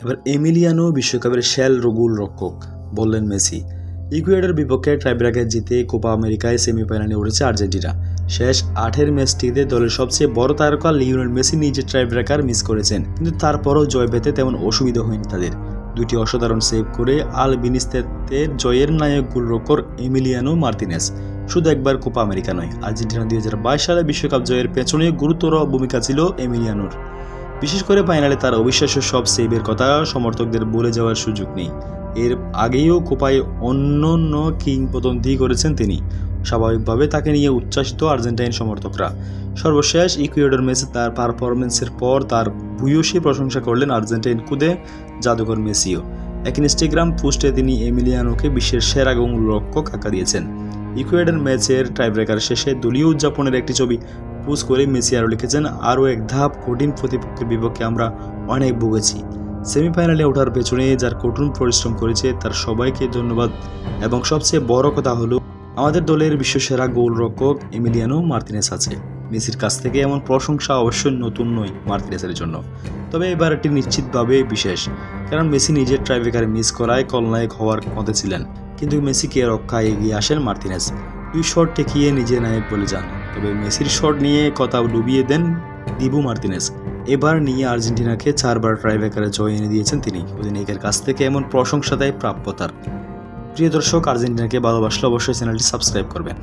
এবার এমিলিয়ানো বিশ্বকাপের শেল গোলরক্ষক, বললেন মেসি। ইকুয়েডর বিপক্ষে টাইব্রেকার জিতে কোপা আমেরিকায় সেমিফাইনালে উঠেছে আর্জেন্টিনা। শেষ 8 ম্যাচটিতে দলের সবচেয়ে বড় তারকা লিওনেল মেসি নিজের টাইব্রেকার মিস করেছেন, কিন্তু তারপরও জয় পেতে তেমন অসুবিধা হয়নি তাদের। দুটি অসাধারণ সেভ করে আলবিনিস্তের জয়ের নায়ক গোলরক্ষক এমিলিয়ানো মার্তিনেজ। শুধু একবার কোপা আমেরিকা নয়, আর্জেন্টিনা 2022 সালে বিশ্বকাপ জয়ের পেছনে গুরুতর ভূমিকা ছিল এমিলিয়ানোর। বিশেষ করে ফাইনালে তার অবিশ্বাস্য সব সেভের কথা সমর্থকদের বলে যাওয়ার সুযোগ নেই। এর আগেও কোপায় অনন্য কিংবদন্তি করেছেন তিনি। স্বাভাবিকভাবে তাকে নিয়ে উচ্ছ্বাসিত আর্জেন্টাইন সমর্থকরা। সর্বশেষ ইকুয়েডর ম্যাচে তার পারফরমেন্সের পর তার ভূয়সী প্রশংসা করলেন আর্জেন্টাইন খুদে জাদুকর মেসিও। এক ইনস্টাগ্রাম পোস্টে তিনি এমিলিয়ানোকে বিশ্বের সেরা গোলরক্ষক আখ্যা দিয়েছেন। ইকুয়েডর ম্যাচের টাইব্রেকার শেষে দলীয় উদযাপনের একটি ছবি পোস্ট করে মেসি আরও লিখেছেন, আরও এক ধাপ কঠিন প্রতিপক্ষের বিপক্ষে আমরা অনেক ভুগেছি। সেমিফাইনালে ওঠার পেছনে যার কঠোর পরিশ্রম করেছে তার সবাইকে ধন্যবাদ, এবং সবচেয়ে বড় কথা হলো আমাদের দলের বিশ্বসেরা গোলরক্ষক এমিলিয়ানো মার্তিনেজ আছে। মেসির কাছ থেকে এমন প্রশংসা অবশ্যই নতুন নয় মার্তিনেজের জন্য, তবে এবার এটি নিশ্চিতভাবে বিশেষ, কারণ মেসি নিজের টাইব্রেকারে মিস করায় খলনায়ক হওয়ার পথে ছিলেন, কিন্তু মেসিকে রক্ষায় এগিয়ে আসেন মার্তিনেজ। 2 শট ঠেকিয়ে নিজে নায়ক বলে যান। তবে মেসির শট নিয়ে কথা ডুবিয়ে দেন দিবু মার্তিনেজ। এবার নিয়ে আর্জেন্টিনাকে 4 বার টাইব্রেকারে জয় এনে দিয়েছেন তিনি। অধিনায়কের কাছ থেকে এমন প্রশংসা দেয় প্রাপ্য তার। প্রিয় দর্শক, আর্জেন্টিনাকে ভালোবাসলে অবশ্যই চ্যানেলটি সাবস্ক্রাইব করবেন।